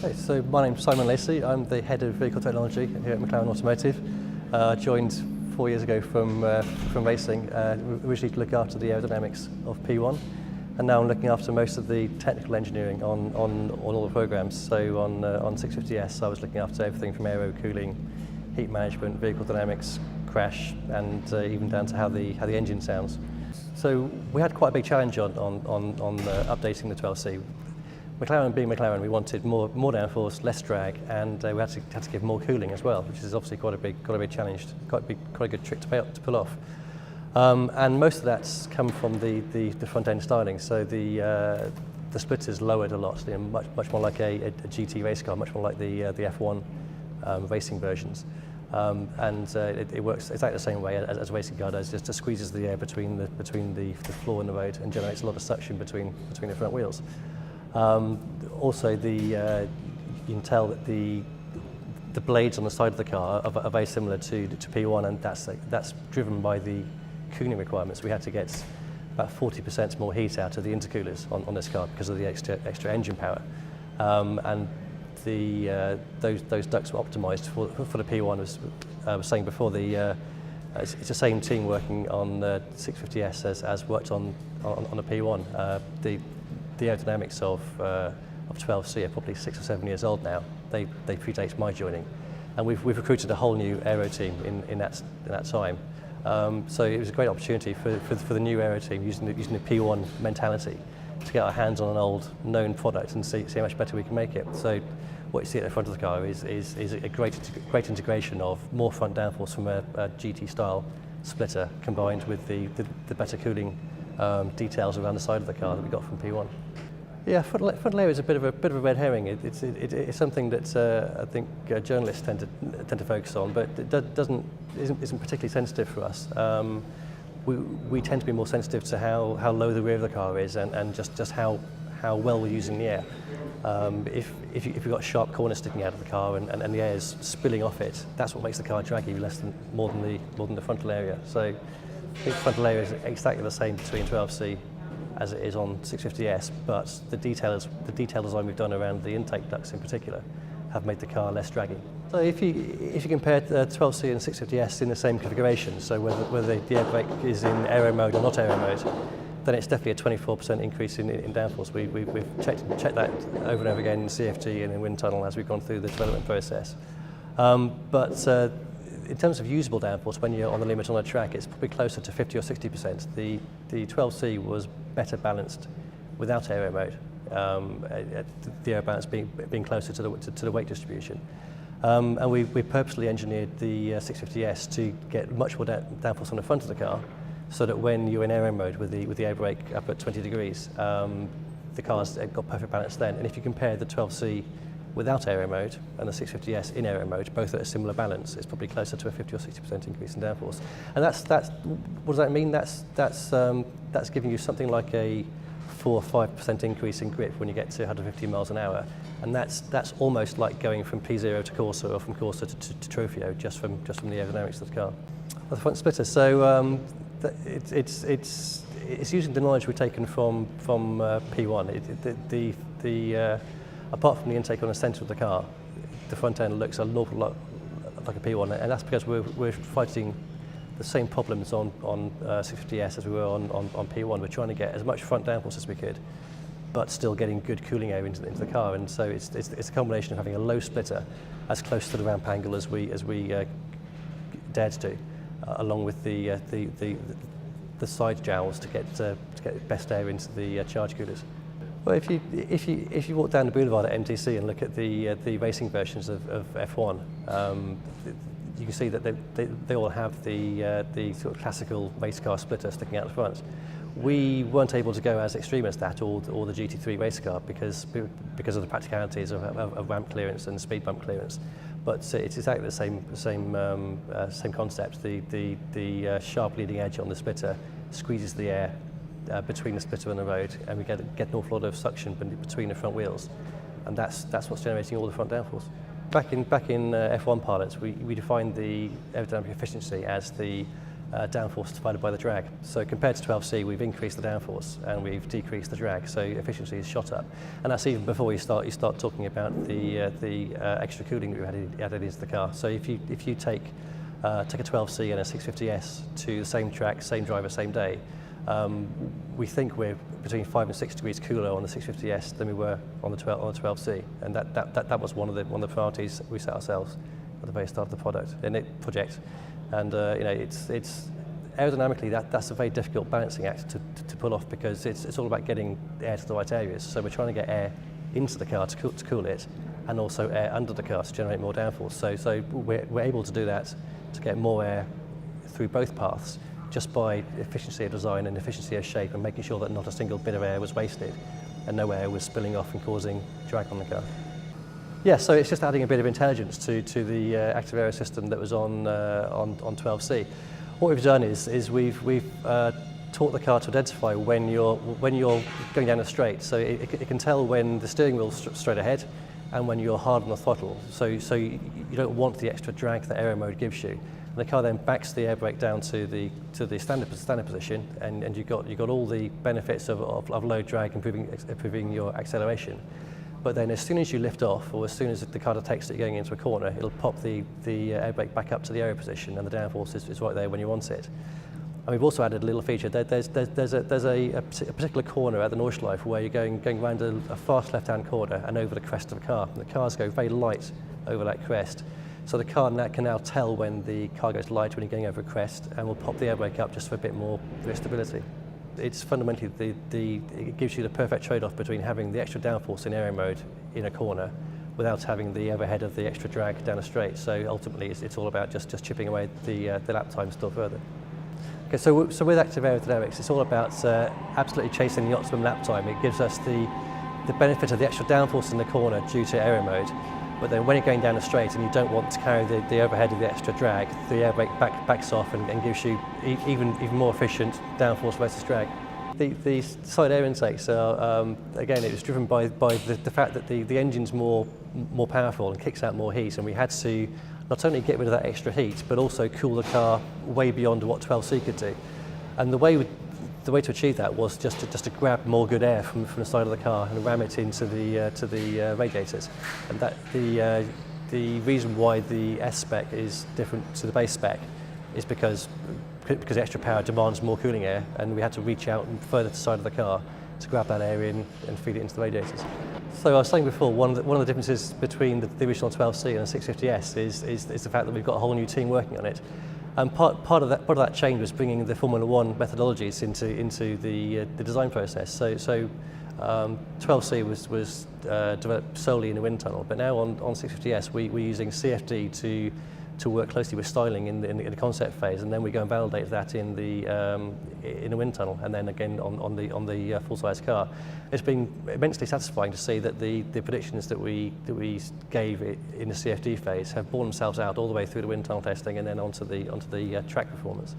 Hey, so my name's SimonLacey. I'm the head of vehicle technology here at McLaren Automotive. I joined 4 years ago from racing, originally to look after the aerodynamics of P1, and now I'm looking after most of the technical engineering on all the programs. So on 650s, I was looking after everything from aero, cooling, heat management, vehicle dynamics, crash, and even down to how the engine sounds. So we had quite a big challenge on updating the 12C. McLaren being McLaren, we wanted more downforce, less drag, and we had to give more cooling as well, which is obviously quite a big challenge, quite a good trick to pull off. And most of that's come from the front end styling. So the splitter's lowered a lot, much more like a GT race car, much more like the F1 racing versions. It works exactly the same way as a racing car does, just squeezes the air between the floor and the road and generates a lot of suction between the front wheels. Also, you can tell that the blades on the side of the car are very similar to P1, and that's driven by the cooling requirements. We had to get about 40% more heat out of the intercoolers on this car because of the extra engine power, and those ducts were optimised for the P1. As I was saying before, it's the same team working on the 650s as worked on the P1. The aerodynamics of 12C are probably 6 or 7 years old now. They predate my joining, and we've recruited a whole new aero team in that time. So it was a great opportunity for the new aero team using the P1 mentality to get our hands on an old known product and see how much better we can make it. So what you see at the front of the car is a great integration of more front downforce from a GT style splitter combined with the better cooling details around the side of the car that we got from P1. Yeah, front layer is a bit of a red herring. It's something that I think journalists tend to focus on, but it isn't particularly sensitive for us. We tend to be more sensitive to how low the rear of the car is and just how well we're using the air. If you've got sharp corners sticking out of the car and the air is spilling off it, that's what makes the car draggy more than the frontal area. So I think the frontal area is exactly the same between 12C as it is on 650s, but the detail design we've done around the intake ducts in particular have made the car less draggy. So if you compare 12C and 650s in the same configuration, so whether the air brake is in aero mode or not aero mode, then it's definitely a 24% increase in downforce. We've checked that over and over again in CFD and in wind tunnel as we've gone through the development process. But in terms of usable downforce, when you're on the limit on a track, it's probably closer to 50 or 60%. The 12C was better balanced without aero mode, the aero balance being closer to the weight distribution. And we purposely engineered the 650s to get much more downforce on the front of the car, so that when you're in aero mode with the air brake up at 20 degrees, the car's got perfect balance then. And if you compare the 12C without aero mode and the 650s in aero mode, both at a similar balance, it's probably closer to a 50 or 60% increase in downforce. And that's what does that mean? That's giving you something like a 4 or 5% increase in grip when you get to 150 miles an hour, and that's almost like going from P0 to Corsa or from Corsa to Trofeo just from the aerodynamics of the car. The front splitter. So it's using the knowledge we've taken from P1. Apart from the intake on the centre of the car, the front end looks an awful lot like a P1, and that's because we're fighting the same problems on 650s as we were on P1. We're trying to get as much front downforce as we could, but still getting good cooling air into the car. And so it's a combination of having a low splitter as close to the ramp angle as we dared to, along with the side jowls to get best air into the charge coolers. Well, if you walk down the boulevard at MTC and look at the racing versions of F1, you can see that they all have the sort of classical race car splitter sticking out the front. We weren't able to go as extreme as that or the GT3 race car because of the practicalities of ramp clearance and speed bump clearance. But it's exactly the same concept. The sharp leading edge on the splitter squeezes the air between the splitter and the road, and we get an awful lot of suction between the front wheels, and that's what's generating all the front downforce. Back in F1 pilots, we defined the aerodynamic efficiency as the downforce divided by the drag. So compared to 12C, we've increased the downforce and we've decreased the drag, so efficiency is shot up. And that's even before you start talking about the extra cooling that we added into the car. So if you take a 12C and a 650S to the same track, same driver, same day, we think we're between 5 and 6 degrees cooler on the 650S than we were on the 12C, and that was one of the priorities we set ourselves at the very start of the project. And it's aerodynamically that's a very difficult balancing act to pull off, because it's all about getting air to the right areas. So we're trying to get air into the car to cool it, and also air under the car to generate more downforce. So we're able to do that, to get more air through both paths, just by efficiency of design and efficiency of shape, and making sure that not a single bit of air was wasted and no air was spilling off and causing drag on the car. Yeah, so it's just adding a bit of intelligence to the active aero system that was on 12C. What we've done is we've taught the car to identify when you're going down a straight. So it can tell when the steering wheel's straight ahead and when you're hard on the throttle. So you don't want the extra drag that aero mode gives you. And the car then backs the air brake down to the standard position, and you've got all the benefits of low drag, improving your acceleration. But then as soon as you lift off, or as soon as the car detects that you're going into a corner, it'll pop the air brake back up to the aero position, and the downforce is right there when you want it. And we've also added a little feature. There's a particular corner at the Nordschleife where you're going around a fast left-hand corner and over the crest of a car. And the cars go very light over that crest. So the car can now tell when the car goes light when you're going over a crest, and will pop the air brake up just for a bit more stability. It's fundamentally it gives you the perfect trade-off between having the extra downforce in aero mode in a corner without having the overhead of the extra drag down a straight. So ultimately it's all about just chipping away the lap time still further. Okay, so with active aerodynamics, it's all about absolutely chasing the optimum lap time. It gives us the benefit of the extra downforce in the corner due to aero mode. But then when you're going down a straight and you don't want to carry the overhead of the extra drag, the air brake backs off and gives you even more efficient downforce versus drag. The side air intakes are, again, it was driven by the fact that the engine's more powerful and kicks out more heat, and we had to not only get rid of that extra heat, but also cool the car way beyond what 12C could do. And the way to achieve that was just to grab more good air from the side of the car and ram it into the radiators. And that the reason why the S spec is different to the base spec is because extra power demands more cooling air, and we had to reach out further to the side of the car to grab that air in and feed it into the radiators. So I was saying before, one of the differences between the original 12C and the 650S is the fact that we've got a whole new team working on it. And part of that change was bringing the Formula One methodologies into the design process. So 12C was developed solely in a wind tunnel, but now on 650S we're using CFD to work closely with styling in the concept phase, and then we go and validate that in a wind tunnel, and then again on the full-size car. It's been immensely satisfying to see that the predictions that we gave in the CFD phase have borne themselves out all the way through the wind tunnel testing and then onto the track performance.